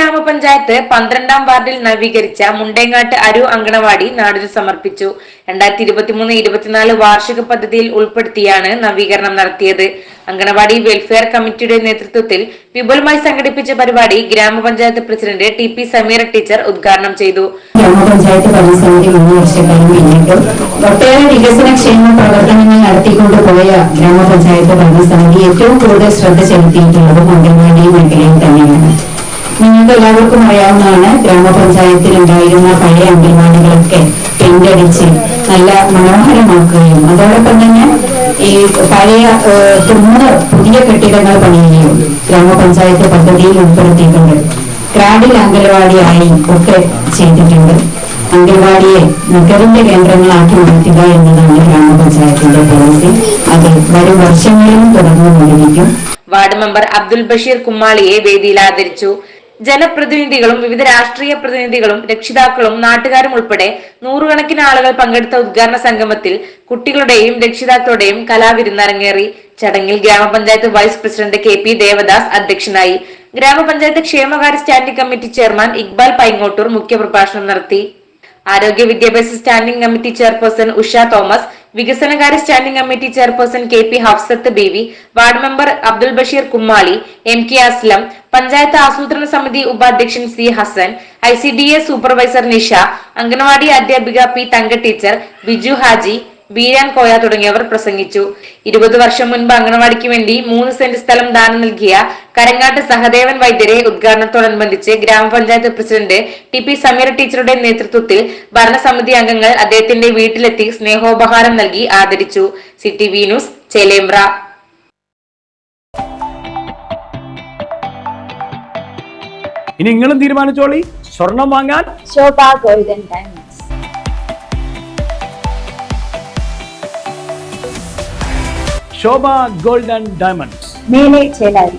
ഗ്രാമപഞ്ചായത്ത് 12ാം വാർഡിൽ നവീകരിച്ച മുണ്ടേങ്ങാട്ട് അരു അങ്കണവാടി നാടിന് സമർപ്പിച്ചു. 2023-24 വാർഷിക പദ്ധതിയിൽ ഉൾപ്പെടുത്തിയാണ് നവീകരണം നടത്തിയത്. അങ്കണവാടി വെൽഫെയർ കമ്മിറ്റിയുടെ നേതൃത്വത്തിൽ വിപുലമായി സംഘടിപ്പിച്ച പരിപാടി ഗ്രാമപഞ്ചായത്ത് പ്രസിഡന്റ് TP സമീറ ടീച്ചർ ഉദ്ഘാടനം ചെയ്തു. ഗ്രാമപഞ്ചായത്ത് ഭരണസമിതി 3 വർഷക്കാലം പിന്നിട്ടു ഒട്ടേറെ വികസനക്ഷേമ പ്രവർത്തനങ്ങൾ നടത്തിക്കൊണ്ടുപോയ ഗ്രാമപഞ്ചായത്ത് ഭരണസമിതി ഏറ്റവും കൂടുതൽ ശ്രദ്ധ ചെലുത്തിയിട്ടുള്ളത് അങ്കണവാടി മേഖലയിൽ തന്നെയാണ്. നിങ്ങൾക്ക് എല്ലാവർക്കും അറിയാവുന്നതാണ്, ഗ്രാമപഞ്ചായത്തിൽ ഉണ്ടായിരുന്ന പഴയ അംഗൻവാടികളൊക്കെ പെയിന്റടിച്ച് നല്ല മനോഹരമാക്കുകയും അതോടൊപ്പം തന്നെ ഈ പഴയ 3 പുതിയ കെട്ടിടങ്ങൾ പണിയുകയും ഗ്രാമപഞ്ചായത്ത് പദ്ധതിയിൽ ഉൾപ്പെടുത്തിയിട്ടുണ്ട്. ക്രാഡിൽ അംഗൻവാടിയായി ഒക്കെ ചെയ്തിട്ടുണ്ട്. അംഗൻവാടിയെ മികവിന്റെ കേന്ദ്രങ്ങളാക്കി മാറ്റുക എന്നതാണ് ഗ്രാമപഞ്ചായത്തിന്റെ പോളിസി. അത് വരും വർഷങ്ങളിലും തുടർന്നുകൊണ്ടിരിക്കും. വാർഡ് മെമ്പർ അബ്ദുൽ ബഷീർ കുമ്മാളിയെ വേദിയിൽ ആദരിച്ചു. ജനപ്രതിനിധികളും വിവിധ രാഷ്ട്രീയ പ്രതിനിധികളും രക്ഷിതാക്കളും നാട്ടുകാരും ഉൾപ്പെടെ നൂറുകണക്കിന് ആളുകൾ പങ്കെടുത്ത ഉദ്ഘാടന സംഗമത്തിൽ കുട്ടികളുടെയും രക്ഷിതാക്കളുടെയും കലാവിരുന്ന് അരങ്ങേറി. ചടങ്ങിൽ ഗ്രാമപഞ്ചായത്ത് വൈസ് പ്രസിഡന്റ് KP ദേവദാസ് അധ്യക്ഷനായി. ഗ്രാമപഞ്ചായത്ത് ക്ഷേമകാര്യ standing committee chairman Iqbal Paingottoor മുഖ്യപ്രഭാഷണം നടത്തി. ആരോഗ്യ വിദ്യാഭ്യാസ standing committee chairperson Usha Thomas, വികസനകാര്യ standing committee chairperson KP Hafsath Beevi, ward member Abdul Basheer Kummali, MK Aslam, panchayat ആസൂത്രണ സമിതി ഉപാധ്യക്ഷൻ C Hasan, ICDA supervisor Nisha, anganwadi അധ്യാപിക P തങ്ക ടീച്ചർ, ബിജു ഹാജി, ബീരാൻ കോയ തുടങ്ങിയവർ പ്രസംഗിച്ചു. 20 വർഷം മുൻപ് അംഗനവാടിക്ക് വേണ്ടി 3 സെന്റ് സ്ഥലം ദാനം നൽകിയ കരങ്ങാട്ട് സഹദേവൻ വൈദ്യരെ ഉദ്ഘാടനത്തോടനുബന്ധിച്ച് ഗ്രാമപഞ്ചായത്ത് പ്രസിഡന്റ് TP സമീറ ടീച്ചറുടെ നേതൃത്വത്തിൽ ഭരണസമിതി അംഗങ്ങൾ അദ്ദേഹത്തിന്റെ വീട്ടിലെത്തി സ്നേഹോപഹാരം നൽകി ആദരിച്ചു. CTV news Chelembra. ഇനി നിങ്ങളും തീരുമാനിച്ചോളി, സ്വർണം വാങ്ങാൻ ശോഭ ഗോൾഡൻ ഡയമണ്ട്സ്. ശോഭ ഗോൾഡൻ ഡയമണ്ട്സ്, മേലെ ചേലാരി.